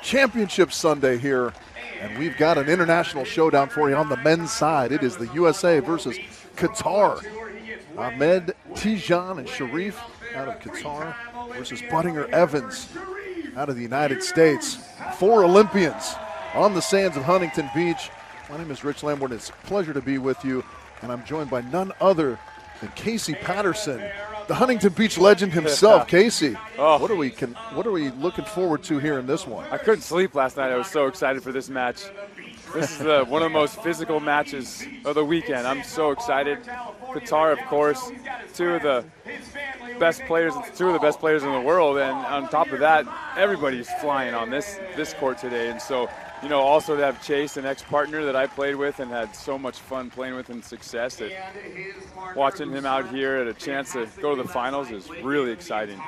Championship Sunday here, and we've got an international showdown for you on the men's side. It is the USA versus Qatar. Ahmed, Tijan, and Cherif out of Qatar versus Budinger, Evans out of the United States. 4 Olympians on the sands of Huntington Beach. My name is Rich Lamborn. It's a pleasure to be with you, and I'm joined by none other than Casey Patterson, the Huntington Beach legend himself. Casey, what are we looking forward to here in this one? I couldn't sleep last night. I was so excited for this match. This is one of the most physical matches of the weekend. I'm so excited. Qatar, of course, two of the best players in the world, and on top of that, everybody's flying on this court today. And so, you know, also to have Chase, an ex-partner that I played with and had so much fun playing with and success, that watching him out here at a chance to go to the finals is really exciting.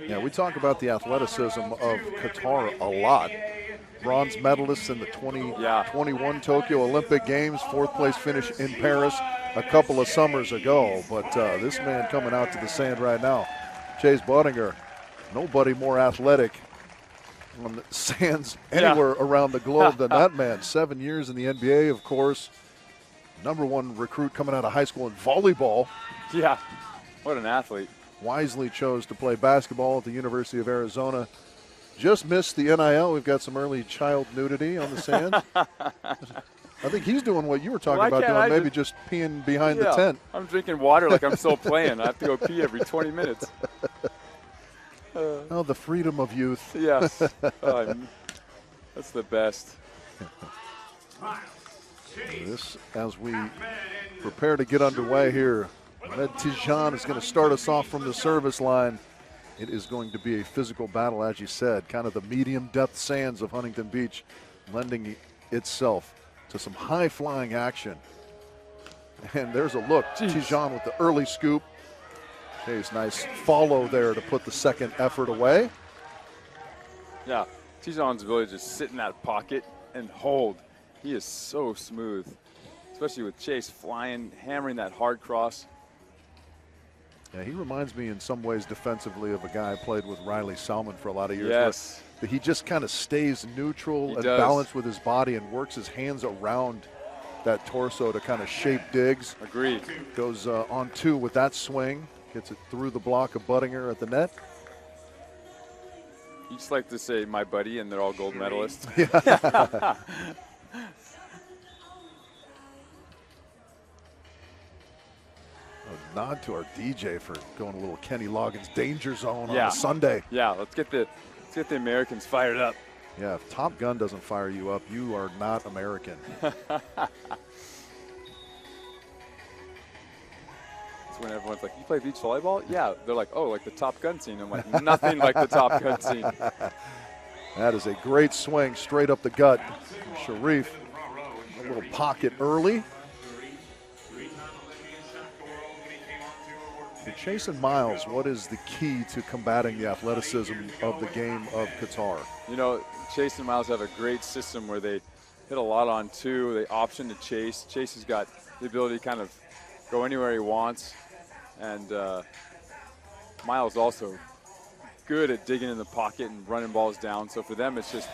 Yeah, we talk about the athleticism of Qatar a lot. Bronze medalists in the 2021 Tokyo Olympic Games, 4th place finish in Paris a couple of summers ago. But this man coming out to the sand right now, Chase Budinger, nobody more athletic on the sands anywhere around the globe than that man. 7 years in the NBA, of course. #1 recruit coming out of high school in volleyball. Yeah, what an athlete. Wisely chose to play basketball at the University of Arizona. Just missed the NIL. We've got some early child nudity on the sand. I think he's doing what you were talking about doing, maybe just peeing behind the tent. I'm drinking water like I'm still playing. I have to go pee every 20 minutes. Oh, the freedom of youth. Yes. That's the best. This, as we prepare to get underway here, Ahmed Tijan is going to start us off from the service line. It is going to be a physical battle, as you said, kind of the medium-depth sands of Huntington Beach, lending itself to some high-flying action. And there's a look. Tijan with the early scoop. Chase, nice follow there to put the second effort away. Yeah, Tijan's ability to just sit in that pocket and hold. He is so smooth, especially with Chase flying, hammering that hard cross. Yeah, he reminds me in some ways defensively of a guy I played with, Riley Salmon, for a lot of years. Yes. But he just kind of stays neutral and balanced with his body and works his hands around that torso to kind of shape digs. Agreed. Goes on 2 with that swing. Gets it through the block of Budinger at the net. You just like to say my buddy, and they're all gold medalists. Yeah. A nod to our DJ for going a little Kenny Loggins danger zone on a Sunday. Yeah, let's get the Americans fired up. Yeah, if Top Gun doesn't fire you up, you are not American. That's when everyone's like, you play beach volleyball? Yeah. They're like, oh, like the Top Gun scene. I'm like, nothing like the Top Gun scene. That is a great swing straight up the gut. Cherif, a little pocket early. For Chase and Miles, what is the key to combating the athleticism of the game of Qatar? You know, Chase and Miles have a great system where they hit a lot on 2. They option to Chase. Chase has got the ability to kind of go anywhere he wants. And Miles also good at digging in the pocket and running balls down. So for them, it's just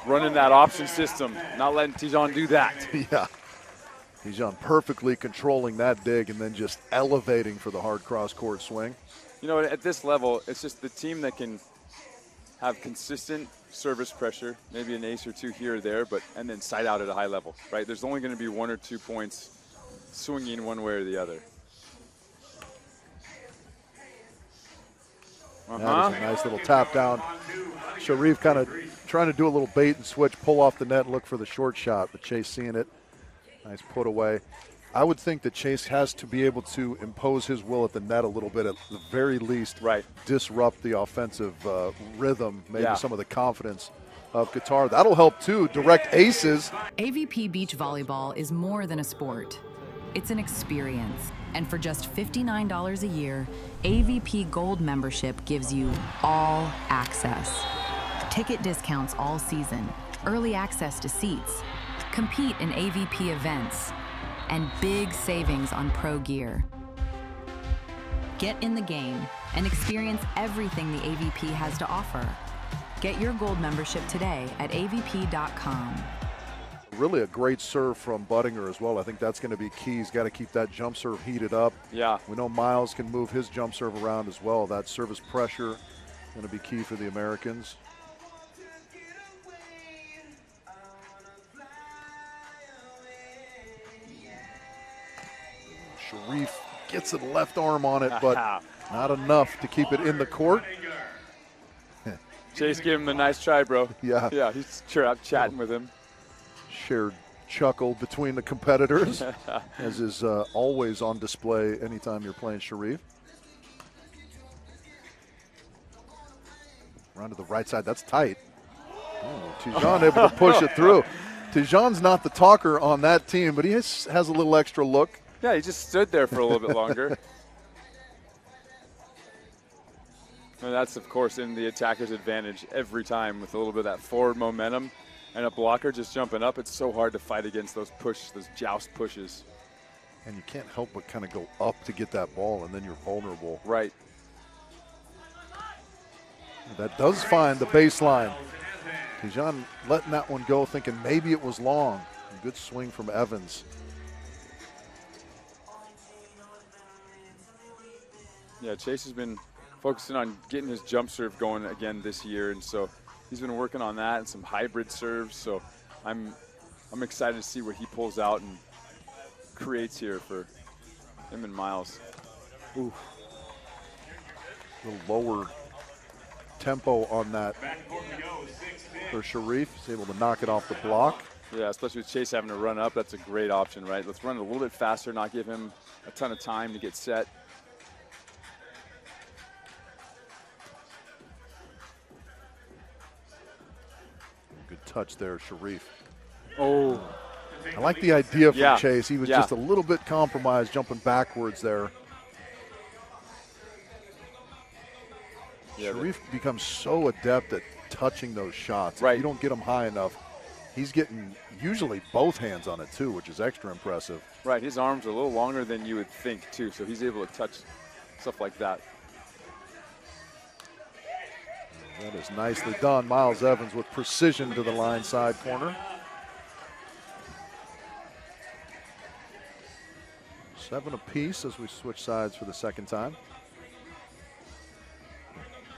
running that option system, not letting Tijan do that. Yeah. Tijan perfectly controlling that dig and then just elevating for the hard cross-court swing. You know, at this level, it's just the team that can have consistent service pressure, maybe an ace or 2 here or there, and then side out at a high level, right? There's only going to be 1 or 2 points swinging one way or the other. That is a nice little tap down. Cherif kind of trying to do a little bait and switch, pull off the net, look for the short shot, but Chase seeing it. Nice put away. I would think that Chase has to be able to impose his will at the net a little bit, at the very least, disrupt the offensive rhythm, maybe some of the confidence of Qatar. That'll help too, direct aces. AVP Beach Volleyball is more than a sport. It's an experience. And for just $59 a year, AVP Gold membership gives you all access. Ticket discounts all season, early access to seats, compete in AVP events, and big savings on pro gear. Get in the game and experience everything the AVP has to offer. Get your gold membership today at avp.com. Really a great serve from Budinger as well. I think that's going to be key. He's got to keep that jump serve heated up. Yeah. We know Miles can move his jump serve around as well. That service pressure going to be key for the Americans. Cherif gets the left arm on it, but not enough to keep it in the court. Chase gave him a nice try, bro. Yeah. Yeah, he's chatting with him. Shared chuckle between the competitors, as is always on display anytime you're playing Cherif. Round to the right side, that's tight. Oh, Tijan able to push it through. Tijan's not the talker on that team, but he has a little extra look. Yeah, he just stood there for a little bit longer. And that's, of course, in the attacker's advantage every time with a little bit of that forward momentum and a blocker just jumping up. It's so hard to fight against those joust pushes. And you can't help but kind of go up to get that ball, and then you're vulnerable. Right. That does find the baseline. Tijan letting that one go, thinking maybe it was long. A good swing from Evans. Yeah, Chase has been focusing on getting his jump serve going again this year, and so he's been working on that and some hybrid serves. So I'm excited to see what he pulls out and creates here for him and Miles. Ooh. A little lower tempo on that for Cherif. He's able to knock it off the block. Yeah, especially with Chase having to run up, that's a great option, right? Let's run it a little bit faster, not give him a ton of time to get set. Good touch there, Cherif. Oh. I like the idea from Chase. He was Yeah. just a little bit compromised, jumping backwards there. Yeah, Cherif becomes so adept at touching those shots. Right. If you don't get him high enough, he's getting usually both hands on it too, which is extra impressive. Right, his arms are a little longer than you would think too, so he's able to touch stuff like that. That is nicely done. Miles Evans with precision to the line side corner. 7 apiece as we switch sides for the second time.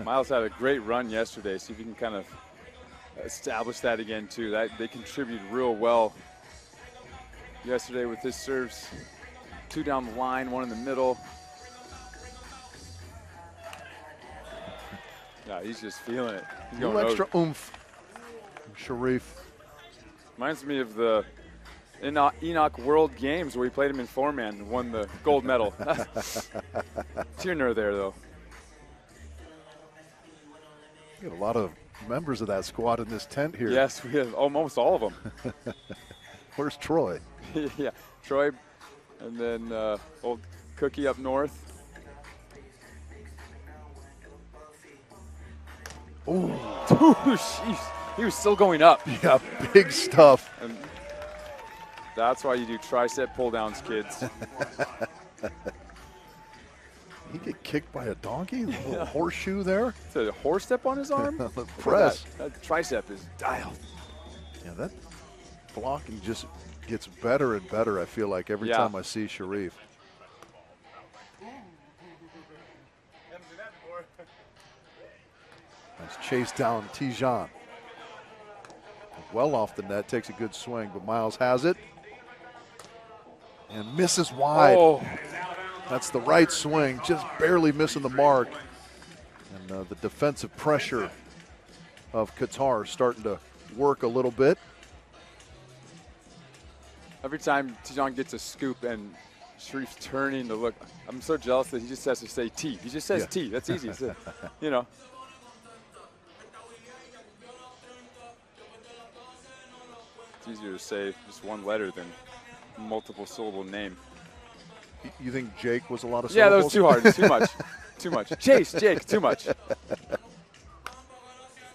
Miles had a great run yesterday. See if you can kind of establish that again too. That they contribute real well yesterday with his serves. 2 down the line, 1 in the middle. Yeah, he's just feeling it. He's A little going extra over. oomph. Cherif. Reminds me of the Enoch World Games where he played him in 4-man and won the gold medal. Tijan there though. We have a lot of members of that squad in this tent here. Yes, we have almost all of them. Where's Troy? Yeah, Troy, and then old Cookie up north. Ooh. Jeez, he was still going up. Yeah, big stuff. And that's why you do tricep pull downs, kids. He get kicked by a donkey? A little horseshoe there? Is it a horse step on his arm? Press. That tricep is dialed. Yeah, that blocking just gets better and better, I feel like, every time I see Cherif. Nice chase down Tijan. Well off the net, takes a good swing, but Miles has it. And misses wide. Oh. That's the right swing, just barely missing the mark. And the defensive pressure of Qatar starting to work a little bit. Every time Tijan gets a scoop and Cherif's turning to look, I'm so jealous that he just has to say T. He just says T. That's easy. It's, you know. It's easier to say just one letter than multiple syllable name. You think Jake was a lot of syllables? Yeah, that was too hard. Too much. Too much. Chase, Jake, too much.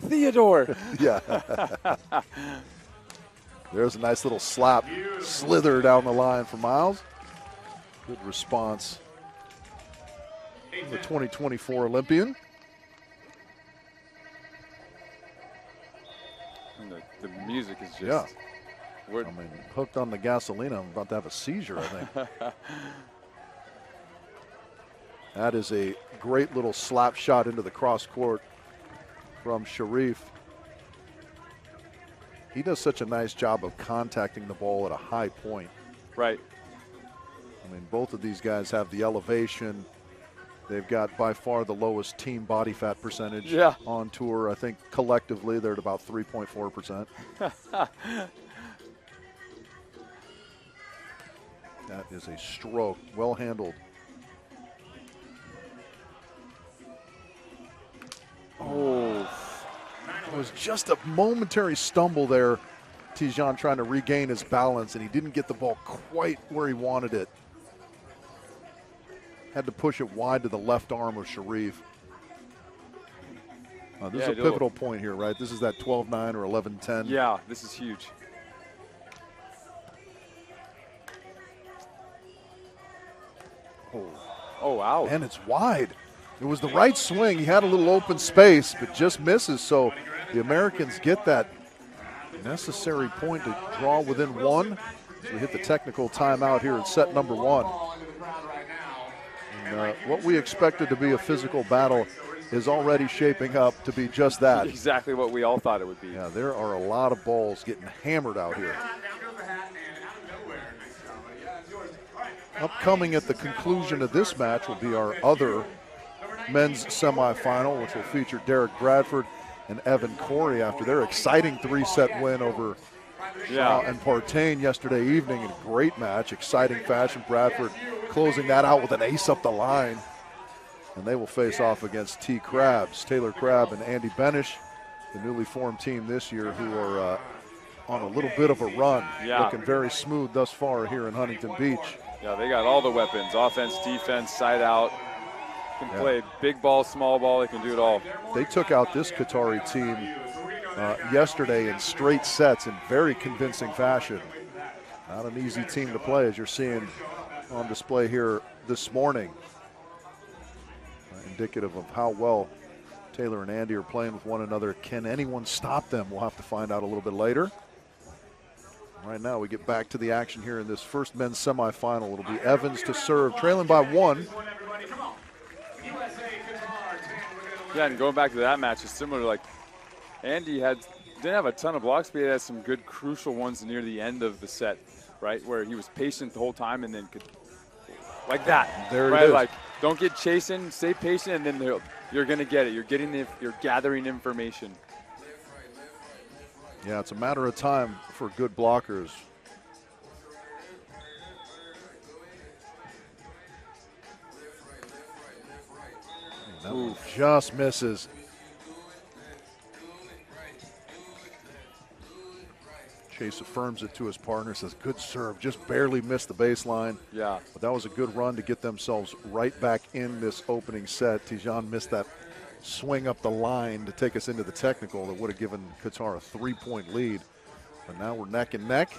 Theodore. Yeah. There's a nice little slap, slither down the line for Miles. Good response from the 2024 Olympian. And the music is just. Yeah. I mean, hooked on the gasoline. I'm about to have a seizure, I think. That is a great little slap shot into the cross court from Cherif. He does such a nice job of contacting the ball at a high point. Right. I mean, both of these guys have the elevation. They've got by far the lowest team body fat percentage on tour. I think collectively they're at about 3.4%. That is a stroke, well handled. Oh, it was just a momentary stumble there. Tijan trying to regain his balance, and he didn't get the ball quite where he wanted it. Had to push it wide to the left arm of Cherif. This is a pivotal point here, right? This is that 12-9 or 11-10. Yeah, this is huge. Oh, wow. And it's wide. It was the right swing. He had a little open space, but just misses. So the Americans get that necessary point to draw within one. So we hit the technical timeout here in set number one. And, what we expected to be a physical battle is already shaping up to be just that. Exactly what we all thought it would be. Yeah, there are a lot of balls getting hammered out here. Upcoming at the conclusion of this match will be our other men's semifinal, which will feature Derek Bradford and Evan Corey after their exciting 3-set win over Shaw and Partain yesterday evening. In a great match, exciting fashion. Bradford closing that out with an ace up the line. And they will face off against T. Krabs, Taylor Crabb and Andy Benish, the newly formed team this year, who are on a little bit of a run. Looking very smooth thus far here in Huntington Beach. Yeah, they got all the weapons, offense, defense, side out. Can play big ball, small ball, they can do it all. They took out this Qatari team yesterday in straight sets in very convincing fashion. Not an easy team to play, as you're seeing on display here this morning. Indicative of how well Taylor and Andy are playing with one another. Can anyone stop them? We'll have to find out a little bit later. Right now we get back to the action here in this first men's semifinal. It'll be Evans to serve, trailing by one. Yeah, and going back to that match, it's similar to, like, Andy didn't have a ton of blocks, but he had some good crucial ones near the end of the set, right, where he was patient the whole time and then could, like that. There right? it is. Like, don't get chasing, stay patient, and then you're going to get it. You're gathering information. Yeah, it's a matter of time for good blockers. That one just misses. Chase affirms it to his partner, says, good serve, just barely missed the baseline. Yeah. But that was a good run to get themselves right back in this opening set. Tijan missed that swing up the line to take us into the technical that would have given Qatar a 3-point lead. But now we're neck and neck.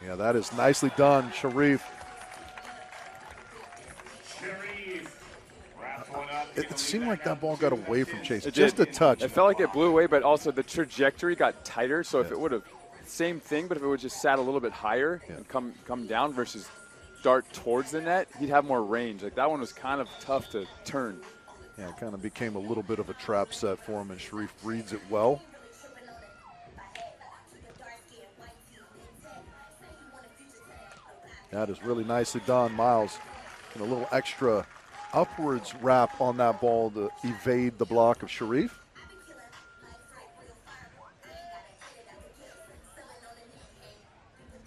Yeah, that is nicely done, Cherif. It seemed like that ball got away from Chase, just a touch. It felt like it blew away, but also the trajectory got tighter. So if it would have, same thing, but if it would just sat a little bit higher and come down versus dart towards the net, he'd have more range. Like, that one was kind of tough to turn. Yeah, it kind of became a little bit of a trap set for him, and Cherif reads it well. That is really nicely done, Miles. And a little extra upwards wrap on that ball to evade the block of Cherif.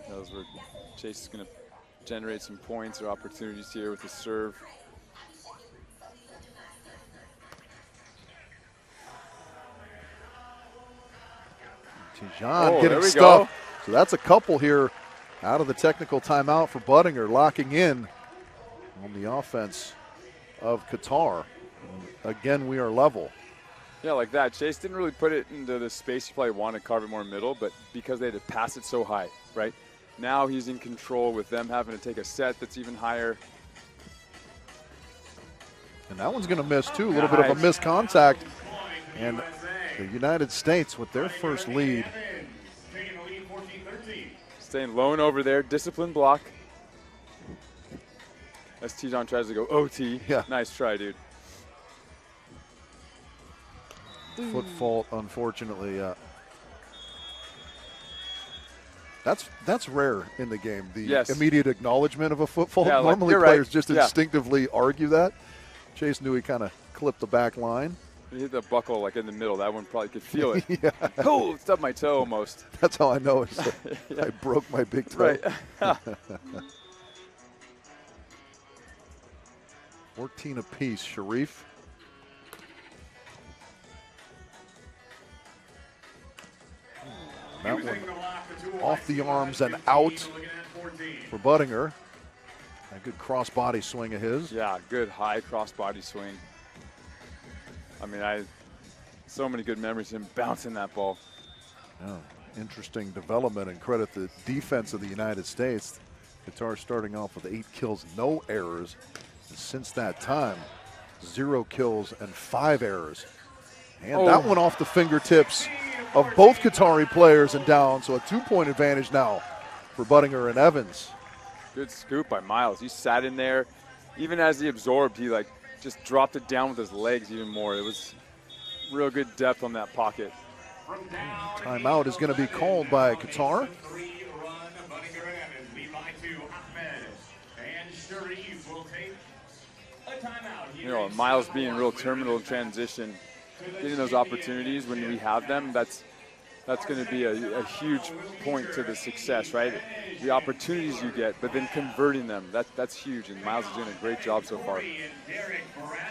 Those were, Chase is going to generate some points or opportunities here with the serve. Tijan getting stuffed. So that's a couple here out of the technical timeout for Budinger, locking in on the offense of Qatar. And again, we are level. Yeah, like that. Chase didn't really put it into the space he probably wanted to carve it more middle, but because they had to pass it so high, right? Now he's in control with them having to take a set that's even higher. And that one's going to miss, too. A little bit of a missed contact. And the United States with their first lead. Staying lone over there, disciplined block. As Tijan tries to go OT. Yeah. Nice try, dude. Foot fault, unfortunately. That's rare in the game, the immediate acknowledgement of a foot fault. Yeah, Normally like, players right. just instinctively argue that. Chase knew he kind of clipped the back line. He hit the buckle like in the middle. That one probably could feel it. Yeah. Oh, stubbed my toe almost. That's how I know it. I broke my big toe. Right. 14 apiece, Cherif. That one off the arms and out for Budinger. A good cross-body swing of his. Yeah, good high cross-body swing. I mean, so many good memories of him bouncing that ball. Yeah, interesting development, and credit the defense of the United States. Qatar starting off with 8 kills, no errors. And since that time, 0 kills and 5 errors. And that one off the fingertips of both Qatari players and down, so a 2-point advantage now for Budinger and Evans. Good scoop by Miles. He sat in there. Even as he absorbed, he like just dropped it down with his legs even more. It was real good depth on that pocket. Timeout is going to be called by Qatar. You know, Miles being real terminal in transition, getting those opportunities when we have them, that's going to be a huge point to the success, right? The opportunities you get, but then converting them, that's huge, and Miles is doing a great job so far.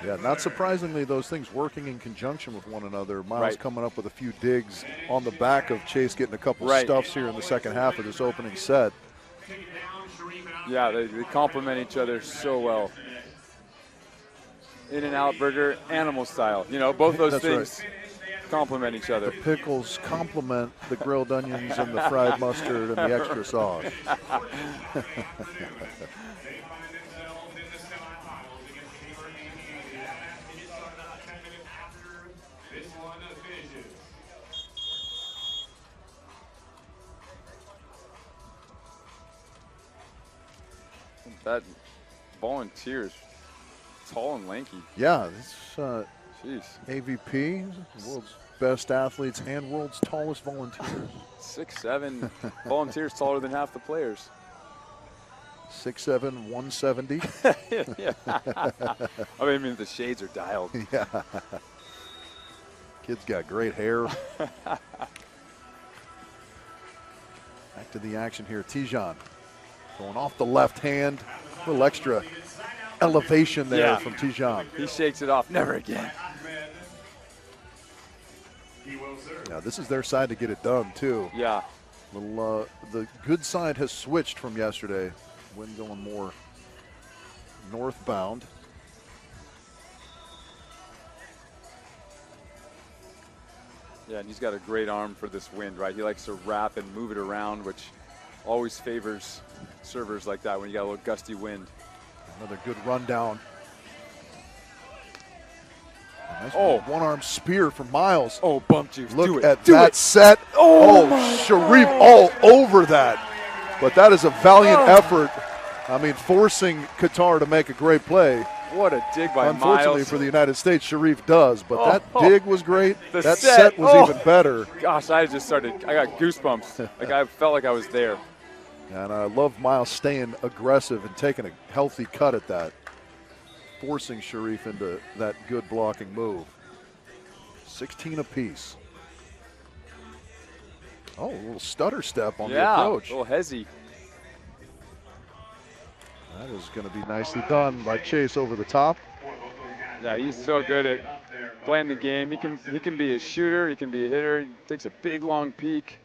Yeah, not surprisingly, those things working in conjunction with one another. Miles coming up with a few digs on the back of Chase, getting a couple stuffs here in the second half of this opening set. Yeah, they complement each other so well. In and out burger, animal style. You know, both those things complement each other. The pickles complement the grilled onions and the fried mustard and the extra sauce. That volunteers. Tall and lanky. Yeah, this Jeez. AVP, world's best athletes and world's tallest volunteers. 6'7", volunteers taller than half the players. 6'7", 170. Yeah. I mean, the shades are dialed. Yeah. Kid's got great hair. Back to the action here. Tijan going off the left hand. A little extra elevation there from Tijan. He shakes it off. Never again. Now this is their side to get it done too. Yeah. Little the good side has switched from yesterday. Wind going more northbound. Yeah, and he's got a great arm for this wind, right? He likes to wrap and move it around, which always favors servers like that when you got a little gusty wind. Another good rundown. Nice one-arm spear from Miles. Oh, bump juice. Look at that set. Oh, Cherif all over that. But that is a valiant effort. I mean, forcing Qatar to make a great play. What a dig by Miles. Unfortunately for the United States, Cherif does. But that dig was great. That set was even better. Gosh, I got goosebumps. Like I felt like I was there. And I love Miles staying aggressive and taking a healthy cut at that, forcing Cherif into that good blocking move. 16 apiece. Oh, a little stutter step on the approach. Yeah, a little hezzy. That is going to be nicely done by Chase over the top. Yeah, he's so good at playing the game. He can be a shooter. He can be a hitter. He takes a big, long peek.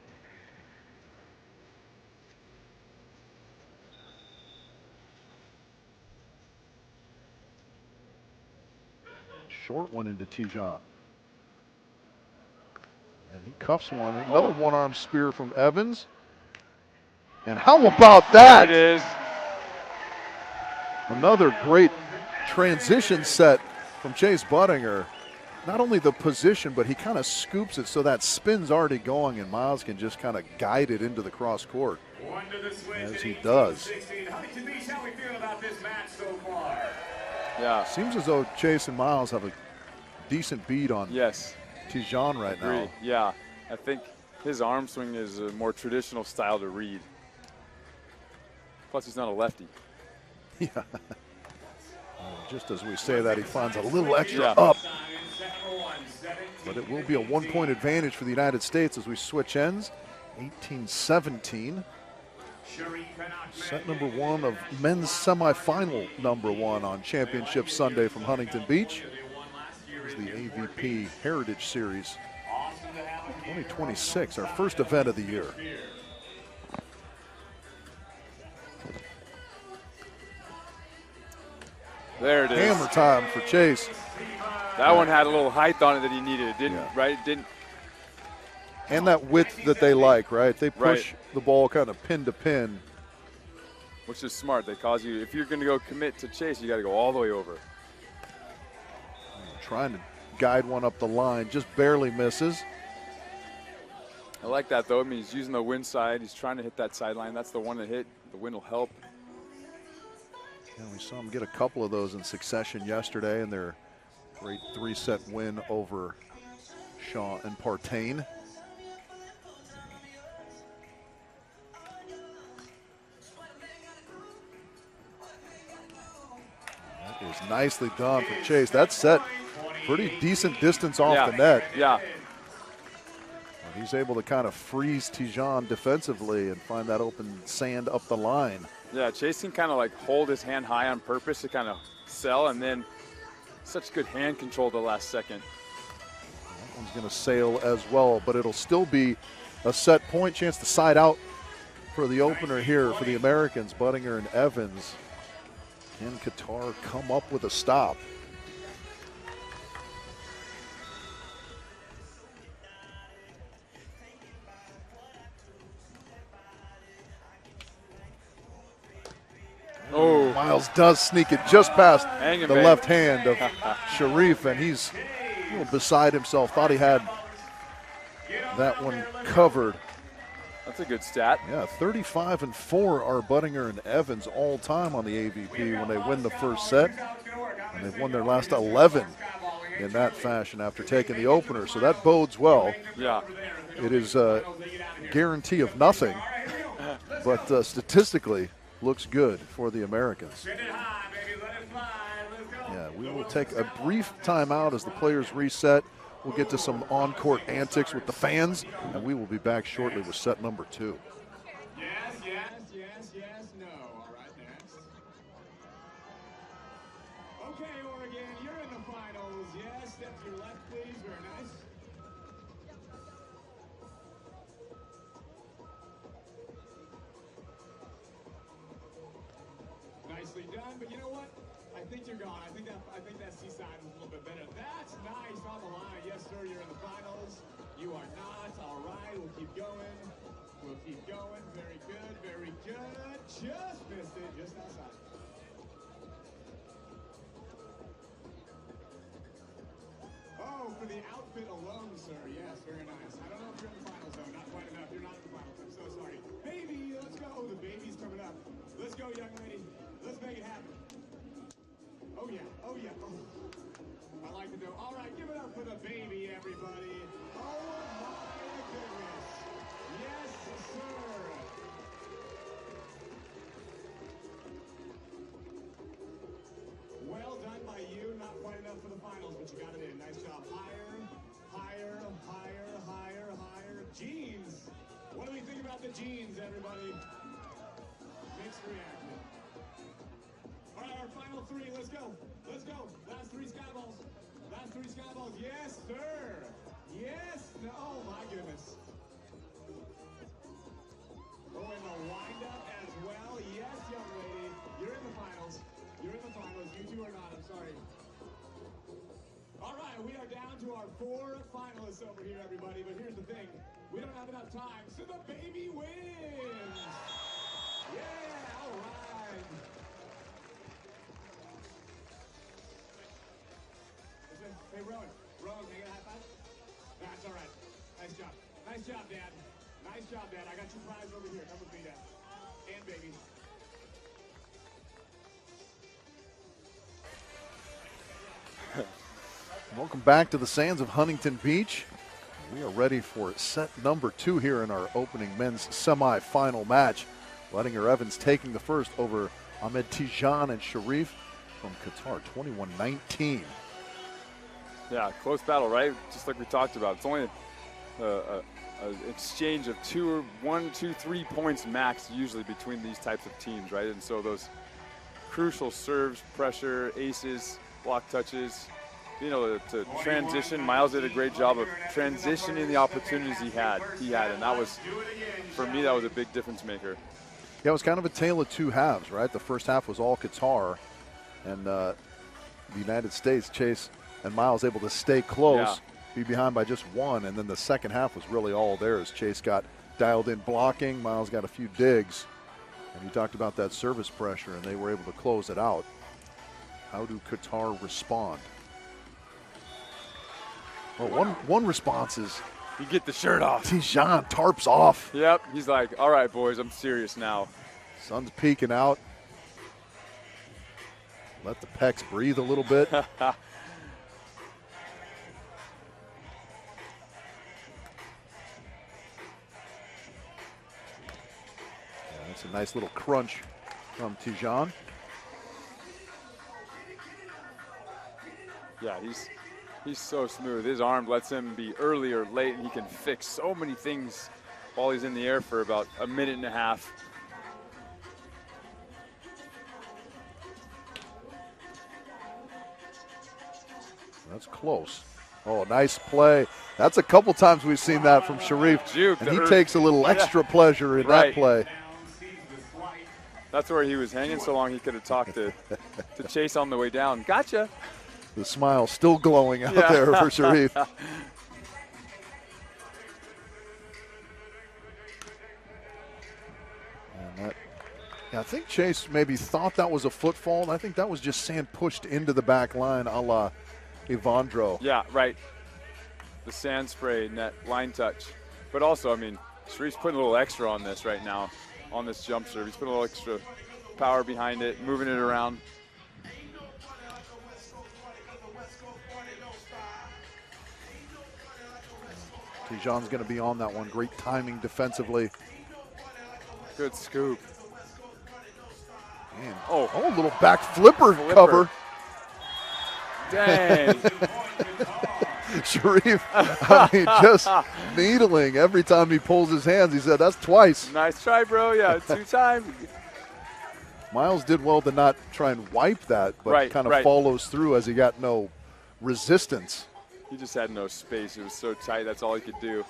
Short one into Tijan. And he cuffs one. Another one-arm spear from Evans. And how about that? There it is. Another great transition set from Chase Budinger. Not only the position, but he kind of scoops it so that spin's already going, and Miles can just kind of guide it into the cross court, as he does. Yeah. Seems as though Chase and Miles have a decent beat on Tijan right now. Yeah, I think his arm swing is a more traditional style to read. Plus, he's not a lefty. Yeah. Just as we say that, he finds a little extra up. But it will be a 1-point advantage for the United States as we switch ends. 18-17. Set number 1 of men's semifinal number 1 on Championship Sunday from Huntington Beach. It's the AVP Heritage Series 2026, our first event of the year. There it is. Hammer time for Chase. That one had a little height on it that he needed. It didn't, right? It didn't. And that width that they like, right? They push the ball kind of pin to pin. Which is smart. They cause you, if you're going to go commit to Chase, you got to go all the way over. Trying to guide one up the line, just barely misses. I like that, though. I mean, he's using the wind side. He's trying to hit that sideline. That's the one that hit. The wind will help. Yeah, we saw him get a couple of those in succession yesterday in their great 3-set win over Shaw and Partain. That is nicely done from Chase. That set pretty decent distance off the net. Yeah. He's able to kind of freeze Tijan defensively and find that open sand up the line. Yeah, Chase can kind of like hold his hand high on purpose to kind of sell, and then such good hand control the last second. That one's going to sail as well, but it'll still be a set point, chance to side out for the opener here for the Americans. Budinger and Evans. Can Qatar come up with a stop? Oh, Miles does sneak it just past the man. left hand of Cherif, and he's a little beside himself. Thought he had that one covered. That's a good stat. Yeah, 35-4 are Budinger and Evans all time on the AVP when they win the first set. And they've won their last 11 in that fashion after taking the opener. So that bodes well. Yeah. It is a guarantee of nothing, but statistically looks good for the Americans. Yeah, we will take a brief timeout as the players reset. We'll get to some on-court antics with the fans, and we will be back shortly with set number 2. No. All right, next. Okay, Oregon, you're in the finals. Yes, step to your left, please. Very nice. Nicely done, but you know what? I think you're gone. I think that seaside was a little bit better. That's nice on the line. Yes, sir, you're in the finals. You are not. All right, we'll keep going. We'll keep going. Very good, very good. Just missed it, just outside. Oh, for the outfit alone, sir. Yes, very nice. I don't know if you're in the finals, though. Not quite enough. You're not in the finals. I'm so sorry. Baby, let's go. Oh, the baby's coming up. Let's go, young lady. Let's make it happen. Oh, yeah. Oh, yeah. Oh. I like to know. All right, give it up for the baby, everybody. Oh, my goodness. Yes, sir. Well done by you. Not quite enough for the finals, but you got it in. Nice job. Higher, higher, higher, higher, higher. Jeans. What do we think about the jeans, everybody? Mixed reaction. All right, our final 3. Let's go. Let's go. Last 3 sky balls. Last 3 sky balls. Yes, sir. Yes. No. Oh, my goodness. Oh, and the wind-up as well. Yes, young lady. You're in the finals. You're in the finals. You two are not. I'm sorry. All right, we are down to our 4 finalists over here, everybody. But here's the thing. We don't have enough time, so the baby wins. Yeah, all right. Hey, Rowan, can I get a high five? That's all right. Nice job. Nice job, Dad. Nice job, Dad. I got your prize over here. Come with me, Dad. And baby. Welcome back to the sands of Huntington Beach. We are ready for set number 2 here in our opening men's semifinal match. Budinger Evans taking the first over Ahmed, Tijan, and Cherif from Qatar, 21-19. Yeah, close battle, right? Just like we talked about. It's only an exchange of 1, 2, 3 points max usually between these types of teams, right? And so those crucial serves, pressure, aces, block touches, being able to transition. Miles did a great job of transitioning the opportunities he had, and that was, for me, that was a big difference maker. Yeah, it was kind of a tale of two halves, right? The first half was all Qatar, and the United States, Chase and Miles, able to stay close, be behind by just 1, and then the second half was really all theirs. Chase got dialed in blocking, Miles got a few digs, and you talked about that service pressure, and they were able to close it out. How do Qatar respond? Well, one response is you get the shirt off. Tijan tarps off. Yep, he's like, all right, boys, I'm serious now. Sun's peeking out. Let the pecs breathe a little bit. Yeah, that's a nice little crunch from Tijan. Yeah, he's so smooth. His arm lets him be early or late, and he can fix so many things while he's in the air for about a minute and a half. That's close. Oh, nice play. That's a couple times we've seen that from Cherif, and he takes a little extra pleasure in that play. That's where he was hanging so long he could have talked to Chase on the way down. Gotcha. The smile still glowing out there for Cherif. And I think Chase maybe thought that was a foot fault. I think that was just sand pushed into the back line a la Evandro. Yeah, right. The sand spray net line touch. But also, I mean, Cherif's putting a little extra on this right now, on this jump serve. He's putting a little extra power behind it, moving it around. Tijan's going to be on that one. Great timing defensively. Good scoop. Man. Oh, a little back flipper cover. Dang. Cherif, I mean, just needling every time he pulls his hands. He said, that's twice. Nice try, bro. Yeah, 2 times. Miles did well to not try and wipe that, but kind of follows through as he got no resistance. He just had no space. It was so tight. That's all he could do.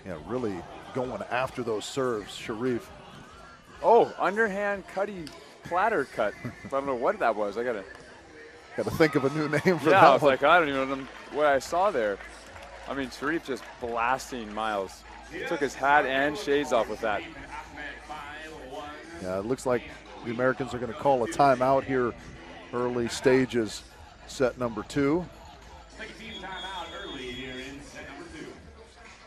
Yeah, really going after those serves, Cherif. Oh, underhand cutty platter cut. I don't know what that was. I gotta think of a new name for that. Yeah, I was one. like, I don't even know what I saw there. I mean, Cherif just blasting Miles. He took his hat and shades off with that. Yeah, it looks like the Americans are going to call a timeout here, early stages, set number 2. I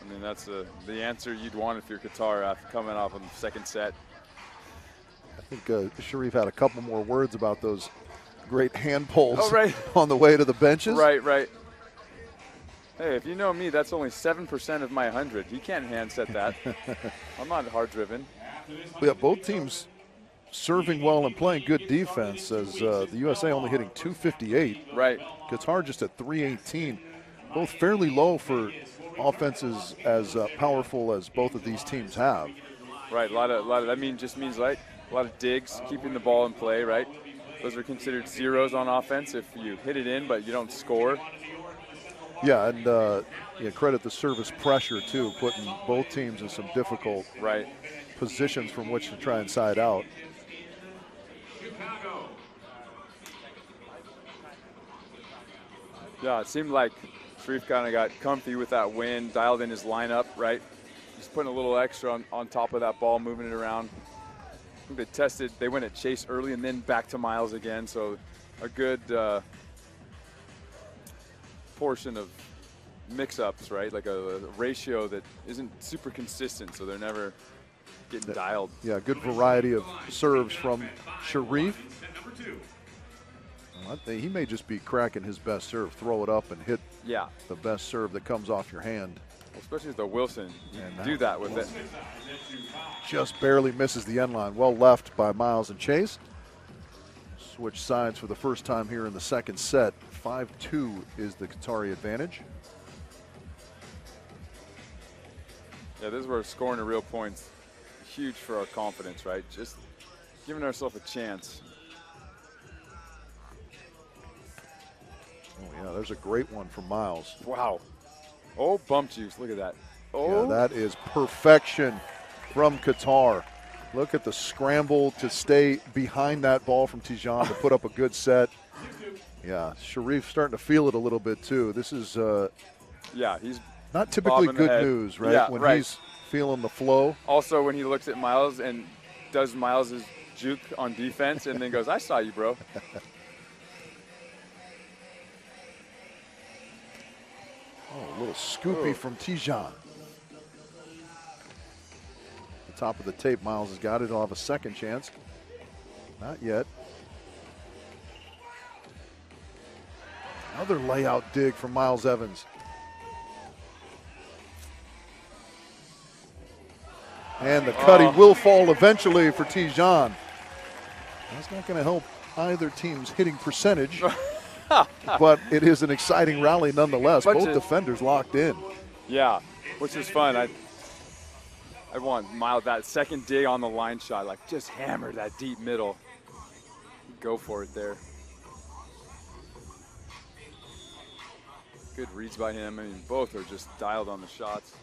mean, that's the answer you'd want if you're Qatar after coming off on the second set. I think Cherif had a couple more words about those great hand pulls on the way to the benches. Right. Hey, if you know me, that's only 7% of my 100. You can't hand set that. I'm not hard driven. Yeah, both teams serving well and playing good defense, as the USA only hitting 258. Right. Qatar just at 318. Both fairly low for offenses as powerful as both of these teams have. Right, a lot of that just means like a lot of digs, keeping the ball in play, right? Those are considered zeros on offense if you hit it in but you don't score. Yeah, and credit the service pressure too, putting both teams in some difficult positions from which to try and side out. Yeah, it seemed like Cherif kind of got comfy with that win, dialed in his lineup, right? Just putting a little extra on top of that ball, moving it around. think they tested, they went at Chase early and then back to Miles again. So a good portion of mix-ups, right? Like a ratio that isn't super consistent, so they're never getting dialed. Yeah, good variety of serves from Cherif. Well, he may just be cracking his best serve. Throw it up and hit the best serve that comes off your hand. Especially with the Wilson, you can do that with it. Just barely misses the end line. Well left by Miles and Chase. Switch sides for the first time here in the second set. 5-2 is the Qatari advantage. Yeah, this is where scoring a real point's huge for our confidence, right? Just giving ourselves a chance. Oh, yeah, there's a great one from Miles. Wow. Oh, bump juice. Look at that. Oh. Yeah, that is perfection from Qatar. Look at the scramble to stay behind that ball from Tijan to put up a good set. Yeah, Cherif starting to feel it a little bit too. This is yeah, he's not typically good news, right? Yeah, when he's feeling the flow. Also, when he looks at Miles and does Miles's juke on defense and then goes, I saw you, bro. Oh, a little scoopy from Tijan. The top of the tape, Miles has got it. He'll have a second chance. Not yet. Another layout dig from Miles Evans. And the cutty will fall eventually for Tijan. That's not going to help either team's hitting percentage. But it is an exciting rally nonetheless. Both defenders locked in. Yeah, which is fun. I want Miles that second dig on the line shot, like just hammer that deep middle. Go for it there. Good reads by him. I mean, both are just dialed on the shots.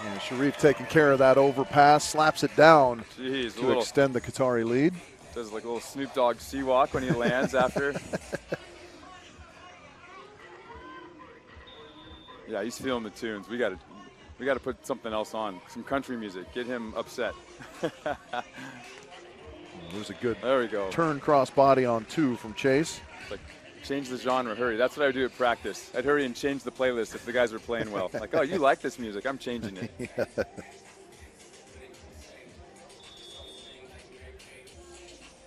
And Cherif taking care of that overpass, slaps it down to extend the Qatari lead. Does like a little Snoop Dogg sea walk when he lands after. Yeah, he's feeling the tunes. We got to put something else on, some country music. Get him upset. There's a good there we go. Turn cross body on two from Chase. Like change the genre, hurry. That's what I would do at practice. I'd hurry and change the playlist if the guys were playing well. Like, oh, you like this music? I'm changing it. Yeah.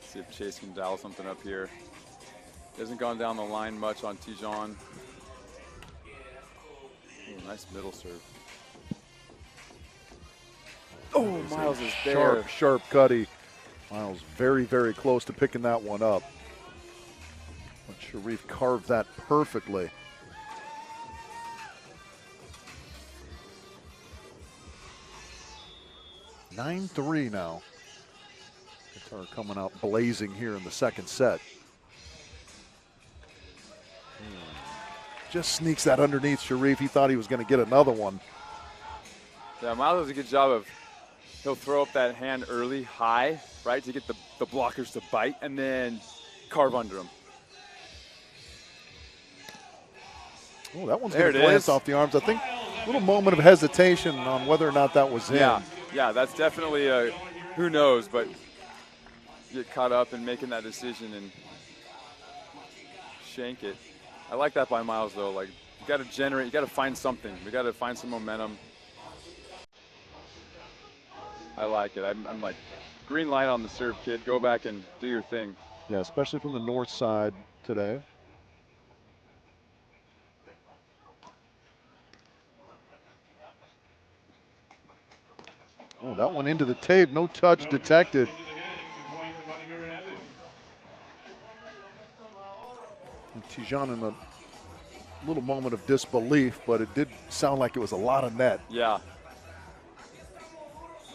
See if Chase can dial something up here. He hasn't gone down the line much on Tijan. Ooh, nice middle serve. Oh, Miles is there. Sharp cutty. Miles very, very close to picking that one up. But Cherif carved that perfectly. (9-3) now. Qatar coming out blazing here in the second set. Just sneaks that underneath Cherif. He thought he was going to get another one. Yeah, Miles does a good job of, he'll throw up that hand early, high, right, to get the blockers to bite, and then carve under them. Oh, that one's going to glance off the arms. I think a little moment of hesitation on whether or not that was in. Yeah, that's definitely a who knows, but get caught up in making that decision and shank it. I like that by Miles, though. Like, you got to generate, you got to find something. We got to find some momentum. I like it. I'm like, green light on the serve, kid. Go back and do your thing. Yeah, especially from the north side today. Oh, that one into the tape. No touch detected. And Tijan in a little moment of disbelief, but it did sound like it was a lot of net. Yeah.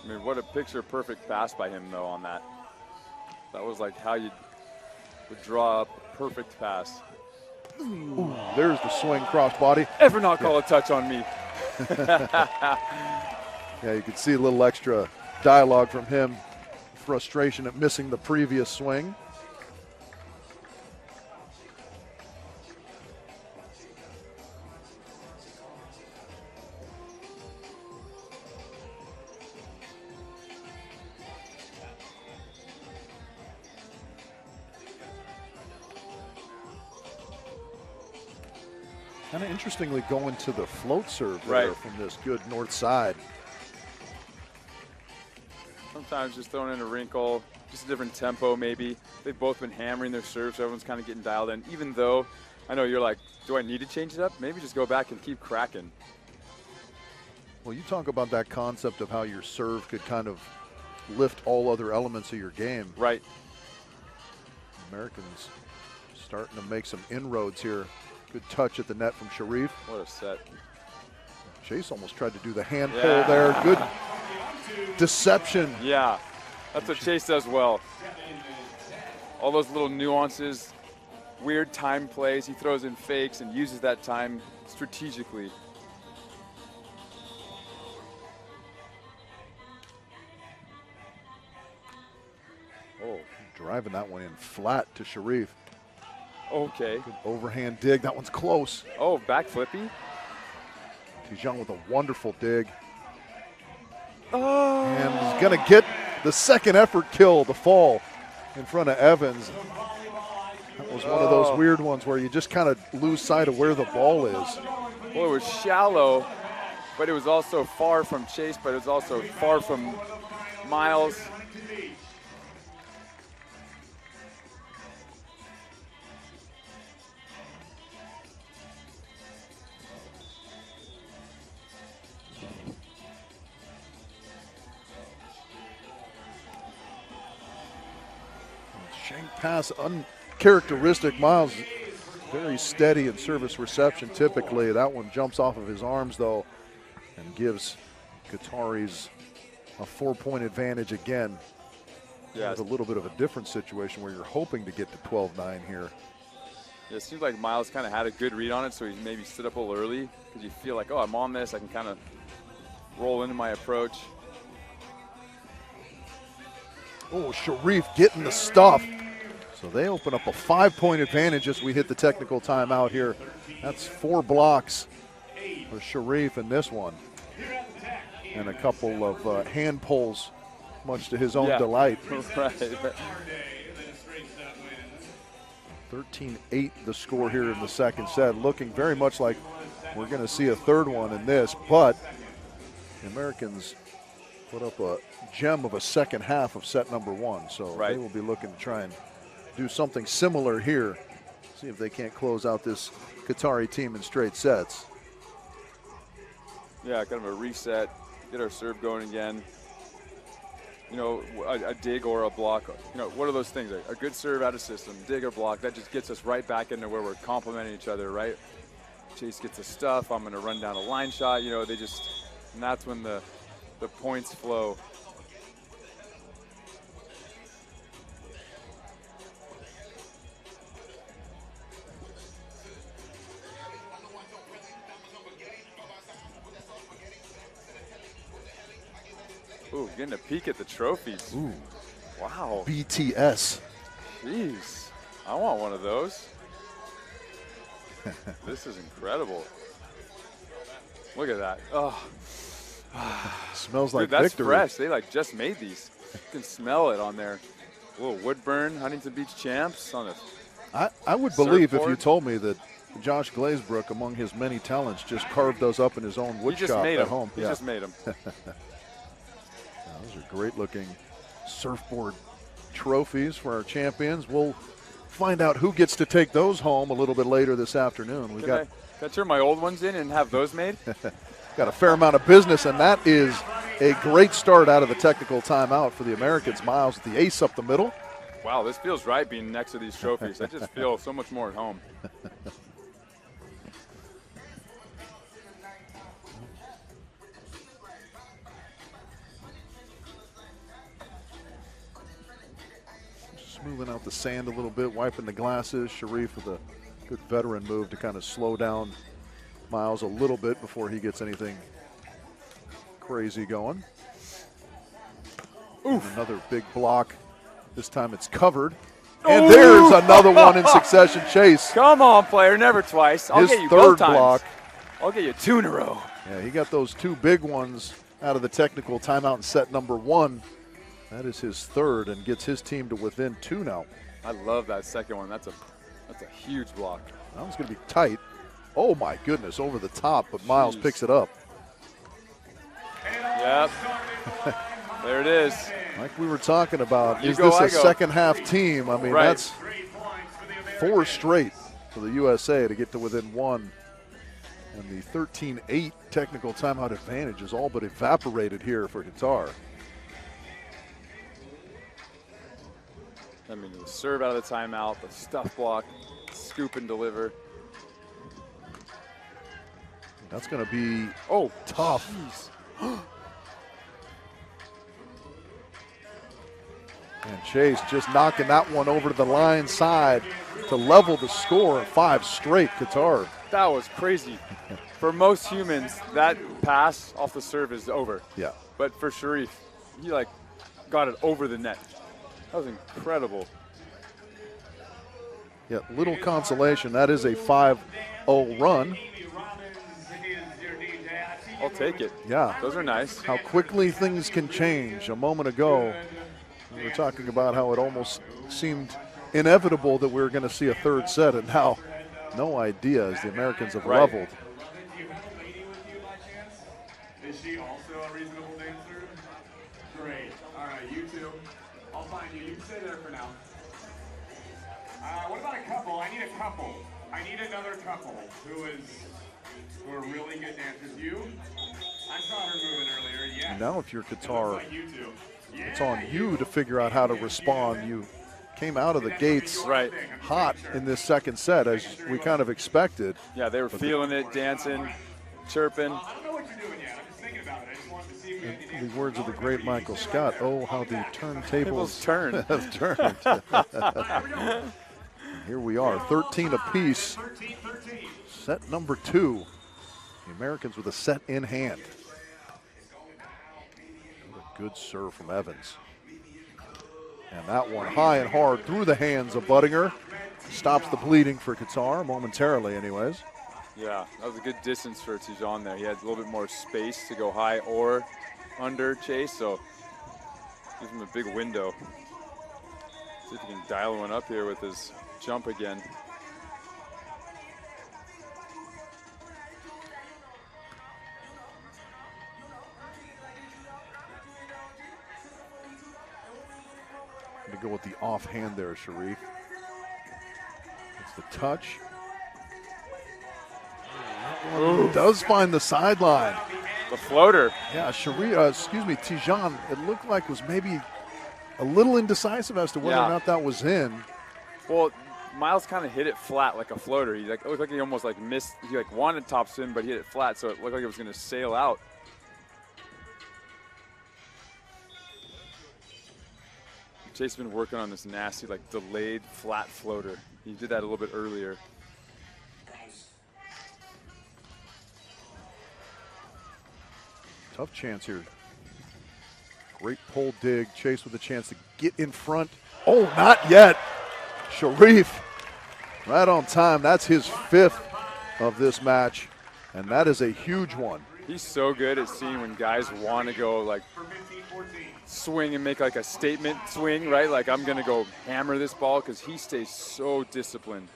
I mean, what a picture-perfect pass by him, though, on that. That was like how you would draw up a perfect pass. Ooh, there's the swing crossbody. Ever not call a touch on me. Yeah, you could see a little extra dialogue from him. Frustration at missing the previous swing. Kind of interestingly going to the float serve there Right. from this good north side. Sometimes just throwing in a wrinkle, just a different tempo maybe. They've both been hammering their serve, so everyone's kind of getting dialed in. Even though I know you're like, do I need to change it up? Maybe just go back and keep cracking. Well, you talk about that concept of how your serve could kind of lift all other elements of your game. Right. Americans starting to make some inroads here. Good touch at the net from Cherif. What a set. Chase almost tried to do the hand Yeah. pull there. Good deception. Yeah, that's what Chase does well. All those little nuances, weird time plays. He throws in fakes and uses that time strategically. Oh, driving that one in flat to Cherif. Okay. Good overhand dig. That one's close. Oh, back flippy. Tijan with a wonderful dig. Oh. And he's going to get the second effort kill, the fall in front of Evans. That was one of those weird ones where you just kind of lose sight of where the ball is. Well, it was shallow, but it was also far from Chase, but it was also far from Miles. Shank pass, uncharacteristic. Miles very steady in service reception typically. That one jumps off of his arms though and gives Qataris a 4-point advantage again. Yeah, It's a little bit of a different situation where you're hoping to get to 12-9 here. it seems like Miles kind of had a good read on it, so he maybe stood up a little early because you feel like, oh, I'm on this. I can kind of roll into my approach. Oh, Cherif getting the stuff. So they open up a 5-point advantage as we hit the technical timeout here. That's 4 blocks for Cherif in this one. And a couple of hand pulls, much to his own delight. Right. 13-8 the score here in the second set. Looking very much like we're going to see a third one in this, but the Americans put up a gem of a second half of set number 1. So they will be looking to try and do something similar here. See if they can't close out this Qatari team in straight sets. Yeah, kind of a reset, get our serve going again. You know, a dig or a block, you know, what are those things? A good serve out of system, dig or block, that just gets us right back into where we're complementing each other, right? Chase gets the stuff, I'm going to run down a line shot, you know, they just, and that's when the points flow. Ooh, getting a peek at the trophies. Ooh. Wow. BTS. Jeez. I want one of those. This is incredible. Look at that. Oh. Smells like Dude, that's victory. fresh. They like just made these. You can smell it on there. A little Woodburn, Huntington Beach champs on it. I would believe if you Surfboard. told me that Josh Glazebrook, among his many talents, just carved those up in his own wood He just shop made at them. home. He just made them. Those are great looking surfboard trophies for our champions. We'll find out who gets to take those home a little bit later this afternoon. We Can I turn my old ones in and have those made? got a fair amount of business, and that is a great start out of the technical timeout for the Americans. Miles with the ace up the middle. Wow, this feels right being next to these trophies. I just feel so much more at home. Smoothing out the sand a little bit, wiping the glasses. Cherif with a good veteran move to kind of slow down Miles a little bit before he gets anything crazy going. Oof. Another big block. This time it's covered. And there's another one in succession. Chase. Come on, player, never twice. I'll His get you third both times. block. I'll get you 2 in a row. Yeah, he got those 2 big ones out of the technical timeout in set number 1. That is his third and gets his team to within 2 now. I love that second one. That's a huge block. That one's going to be tight. Oh my goodness, over the top, but Miles picks it up. Yep. There it is. Like we were talking about, You is go, this I a go. second half team? I mean, Right. that's 4 straight for the USA to get to within 1. And the 13-8 technical timeout advantage is all but evaporated here for Qatar. I mean, the serve out of the timeout, the stuff block, scoop and deliver. That's going to be Oh, tough. And Chase just knocking that one over to the line side to level the score. 5 straight, Qatar. that was crazy. For most humans, that pass off the serve is over. Yeah. But for Cherif, he like got it over the net. That was incredible. Yeah, little consolation. That is a 5-0 run. I'll take it. Yeah. Those are nice. How quickly things can change. A moment ago, we were talking about how it almost seemed inevitable that we were going to see a third set, and now no idea as the Americans have Right. leveled. Is she also a reasonable dancer? Great. All right, you two. I'll find you. You can stay there for now. What about a couple? I need a couple. I need another couple who are really good dancers. You? I saw her moving earlier. Yes. And now if you're Qatar, Like you two. it's on you to figure out how to respond. You came out of the gates Right. hot in this second set, as we kind of expected. Yeah, they were feeling it, dancing, chirping. I don't know what you're doing yet. I'm just thinking about it. I just wanted to see if you had any In the words of the great Michael Scott, oh, how the turntables Turn. have turned. Here we are, 13 apiece. 13-13. Set number 2. The Americans with a set in hand. What a good serve from Evans. And that one high and hard through the hands of Budinger. Stops the bleeding for Qatar, momentarily anyways. Yeah, that was a good distance for Tijan there. He had a little bit more space to go high or under Chase, so gives him a big window. See if he can dial one up here with his jump again. Going to go with the offhand there, Cherif. It's the touch. Does find the sideline. The floater. Yeah, Tijan, it looked like was maybe a little indecisive as to whether Yeah. or not that was in. Well, Miles kind of hit it flat like a floater. He like it looked like he almost like missed. He like wanted top spin, but he hit it flat, so it looked like it was going to sail out. Chase has been working on this nasty, like delayed flat floater. He did that a little bit earlier. Tough chance here. Great pull dig. Chase with a chance to get in front. Oh, not yet. Cherif right on time. That's his 5th of this match, and that is a huge one. He's so good at seeing when guys want to go like swing and make like a statement swing, right? Like I'm gonna go hammer this ball, because he stays so disciplined.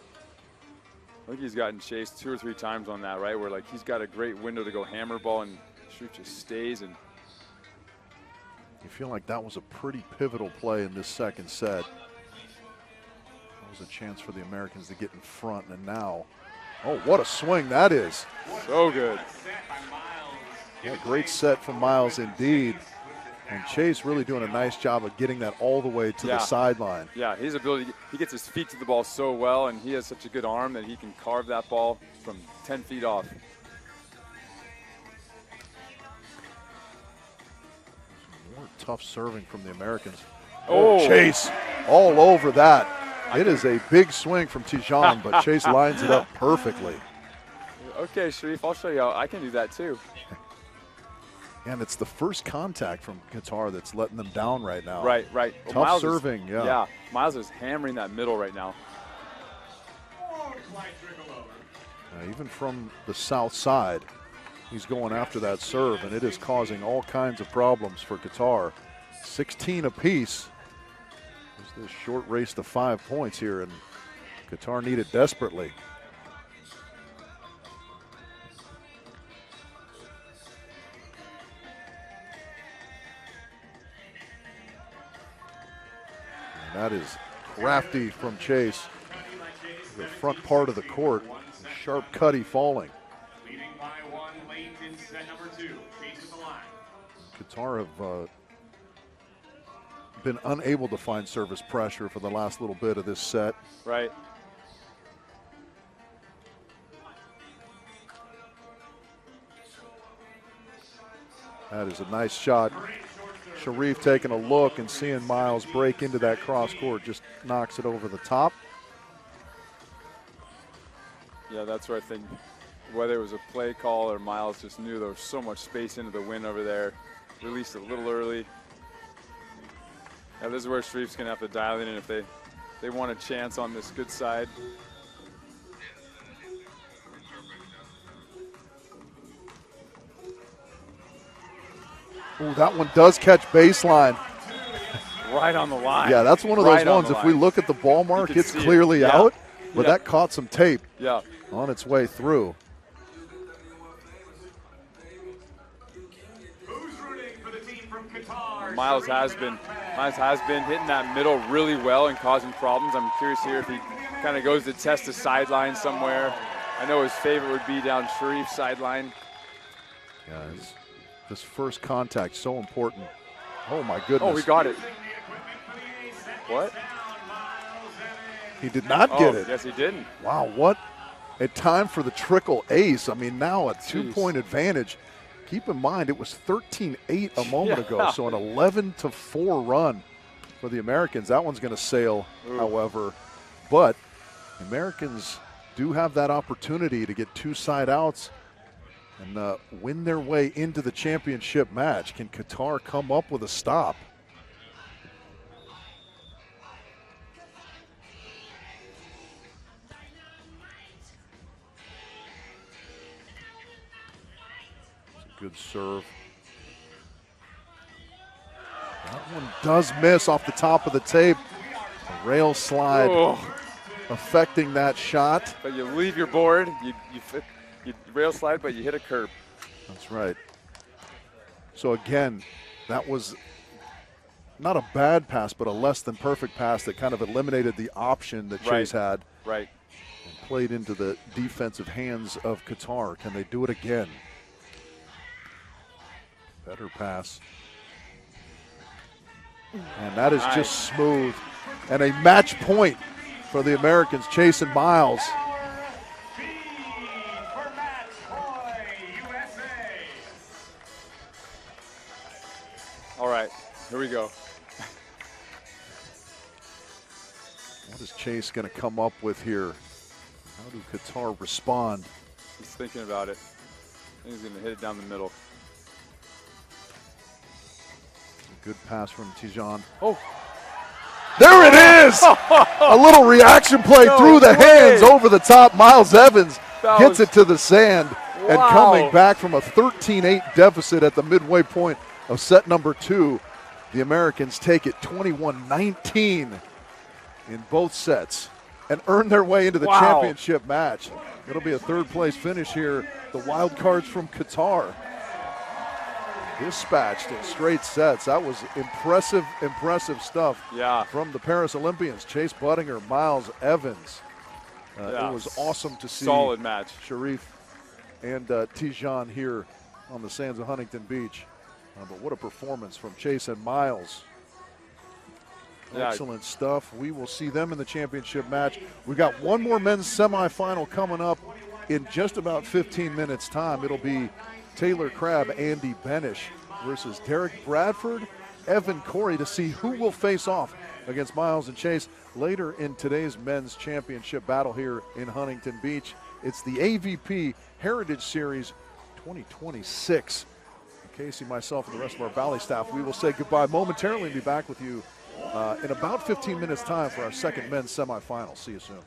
I think he's gotten chased 2 or 3 times on that, right? Where like he's got a great window to go hammer ball and shoot just stays. And You feel like that was a pretty pivotal play in this second set. That was a chance for the Americans to get in front, and now, oh, what a swing that is. so good. Yeah, great set from Miles indeed. And Chase really doing a nice job of getting that all the way to the sideline. Yeah, his ability, he gets his feet to the ball so well, and he has such a good arm that he can carve that ball from 10 feet off. More tough serving from the Americans. Oh. Chase all over that. It is a big swing from Tijan, but Chase lines it up perfectly. Okay, Cherif, I'll show you how I can do that too. And it's the first contact from Qatar that's letting them down right now. Right, right. Well, Tough Miles serving, yeah. Yeah, Miles is hammering that middle right now. Even from the south side, he's going after that serve, and it is causing all kinds of problems for Qatar. 16 apiece. There's this short race to 5 points here, and Qatar need it desperately. That is crafty from Chase. The front part of the court, sharp cutty falling. Leading by 1 late in set number 2. Chase at the line. Qatar have been unable to find service pressure for the last little bit of this set. Right. That is a nice shot. Cherif taking a look and seeing Miles break into that cross court, just knocks it over the top. Yeah, that's where I think whether it was a play call or Miles just knew there was so much space into the win over there. Released it a little early. Yeah, this is where Cherif's going to have to dial in if they want a chance on this good side. Ooh, that one does catch baseline. Right on the line. Yeah, that's one of those ones. If we look at the ball mark, it's clearly out, but that caught some tape on its way through. Who's rooting for the team from Qatar? Miles has been hitting that middle really well and causing problems. I'm curious here if he kind of goes to test the sideline somewhere. I know his favorite would be down Cherif's sideline. Yeah, this first contact so important. Oh my goodness. Oh, we got it. What? He did not get it. Yes, he didn't. Wow, what a time for the trickle ace. I mean, now a 2-point advantage. Keep in mind, it was 13-8 a moment ago, so an 11-4 run for the Americans. That one's going to sail, however. But the Americans do have that opportunity to get 2 side outs and win their way into the championship match. Can Qatar come up with a stop? It's a good serve. That one does miss off the top of the tape. A rail slide affecting that shot. But you leave your board, you rail slide, but you hit a curb. That's right. So again, that was not a bad pass, but a less than perfect pass that kind of eliminated the option that Chase had. Right. And played into the defensive hands of Qatar. Can they do it again? Better pass. And that is just smooth. And a match point for the Americans, Chase and Miles. All right, here we go. What is Chase going to come up with here? How do Qatar respond? He's thinking about it. He's going to hit it down the middle. A good pass from Tijan. Oh. There it is! A little reaction play through the hands over the top. Miles Evans gets it to the sand. Wow. And coming back from a 13-8 deficit at the midway point of set number 2, the Americans take it 21-19 in both sets and earn their way into the championship match. It'll be a 3rd place finish here. The wild cards from Qatar dispatched in straight sets. That was impressive stuff from the Paris Olympians. Chase Budinger, Miles Evans. It was awesome to see. Solid match. Cherif and Tijan here on the sands of Huntington Beach. But what a performance from Chase and Miles. Excellent stuff. We will see them in the championship match. We've got one more men's semifinal coming up in just about 15 minutes' time. It'll be Taylor Crabb, Andy Benish versus Derek Bradford, Evan Corey, to see who will face off against Miles and Chase later in today's men's championship battle here in Huntington Beach. It's the AVP Heritage Series 2026. Casey, myself, and the rest of our Valley staff, we will say goodbye momentarily and be back with you in about 15 minutes' time for our second men's semifinal. See you soon.